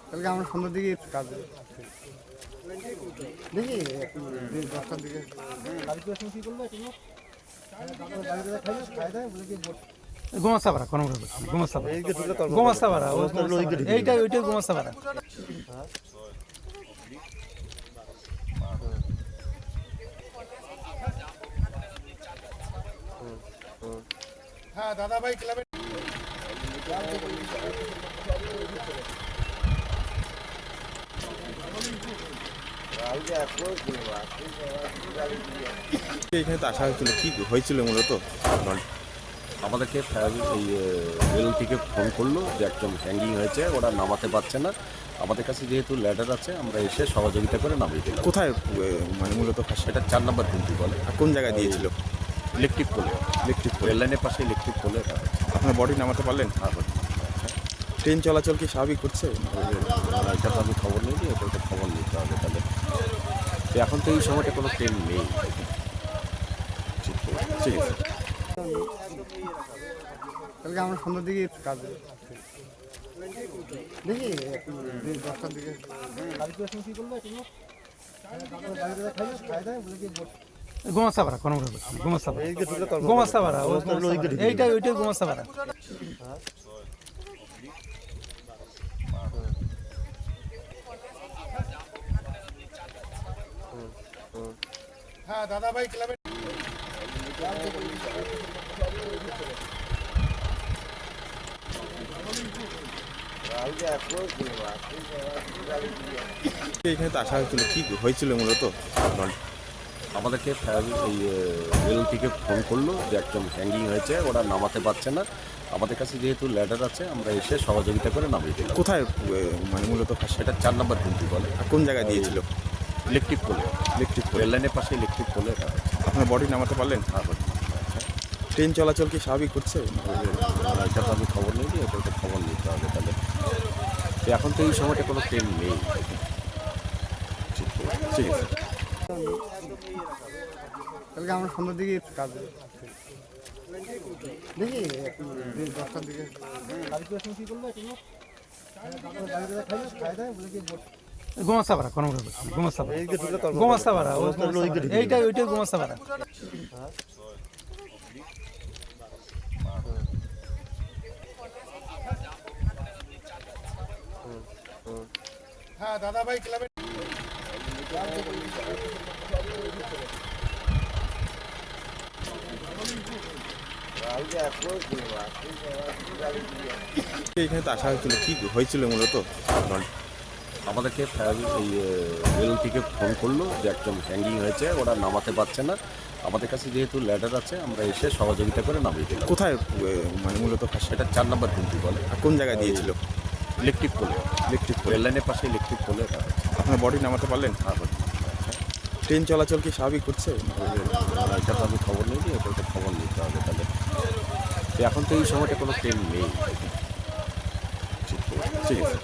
কালকে আমরা সন্ধ্যার দিকে কাজে দেখি 10টার দিকে কি করলো গোমাস্তাপাড়া কোন গোমাস্তাপাড়া এইটাই ওইটাই গোমাস্তাপাড়া। হ্যাঁ দাদা ভাই ক্লাবে এখানে তো আসা হয়েছিল, কি হয়েছিল মূলত? আমাদেরকে এই রেল থেকে ফোন করলো যে একজন হ্যাঙ্গিং হয়েছে, ওরা নামাতে পারছে না। আমাদের কাছে যেহেতু ল্যাডার আছে, আমরা এসে সহযোগিতা করে নামিয়ে দিলাম। কোথায় মানে মূলত সেটা 4 নম্বর খুঁটি বলে। আর কোন জায়গায় দিয়েছিল? ইলেকট্রিক পোলে, রেল লাইনের পাশে ইলেকট্রিক পোলে। আপনার বডি নামাতে পারলেন? ট্রেন চলাচল কি স্বাভাবিক করছে? এটা তো আমি খবর নিইনি, এটা তো খবর নিতে হবে তাহলে। তো এখন তো এই সময়টা কোনো ট্রেন নেই। ঠিক আছে। কালকে আমরা সন্ধ্যার দিকে কাজে দেখি 10টার দিকে কি করলো গোমাস্তাপাড়া কোন গোমাস্তাপাড়া এইটাই ওইটাই গোমাস্তাপাড়া। হ্যাঁ দাদা ভাই ক্লাবে এখানে তো আসা হয়েছিল, কি হয়েছিল মূলত? আমাদেরকে এই রেল থেকে ফোন করলো যে একজন হ্যাঙ্গিং হয়েছে, ওরা নামাতে পারছে না। আমাদের কাছে যেহেতু ল্যাডার আছে, আমরা এসে সহযোগিতা করে নামিয়ে দিলাম। কোথায় মানে মূলত সেটা 4 নম্বর খুঁটি বলে। আর কোন জায়গায় দিয়েছিল? ইলেকট্রিক পোলে, রেল লাইনের পাশে ইলেকট্রিক পোলে। আপনার বডি নামাতে পারলেন? ট্রেন চলাচল কি স্বাভাবিক করছে? এটা তো আমি খবর নিইনি, এটা তো খবর নিতে হবে তাহলে। তো এখন তো এই সময়টা কোনো ট্রেন নেই। ঠিক আছে। কালকে আমরা সন্ধ্যার দিকে কাজে দেখি 10টার দিকে কি করলো গোমাস্তাপাড়া কোন গোমাস্তাপাড়া এইটাই ওইটাই গোমাস্তাপাড়া। হ্যাঁ দাদা ভাই ক্লাবে এখানে তো আসা হয়েছিল, কি হয়েছিল মূলত? আমাদেরকে এই রেল থেকে ফোন করলো যে একজন হ্যাঙ্গিং হয়েছে, ওরা নামাতে পারছে না। আমাদের কাছে যেহেতু ল্যাডার আছে, আমরা এসে সহযোগিতা করে নামিয়ে দিলাম। কোথায় মানে মূলত সেটা 4 নম্বর খুঁটি বলে। আর কোন জায়গায় দিয়েছিল? ইলেকট্রিক পোলে, রেল লাইনের পাশে ইলেকট্রিক পোলে। আপনার বডি নামাতে পারলেন? ট্রেন চলাচল কি স্বাভাবিক করছে? এটা তো আমি খবর নিইনি, এটা তো খবর নিতে হবে তাহলে। তো এখন তো এই সময়টা কোনো ট্রেন নেই। ঠিক আছে।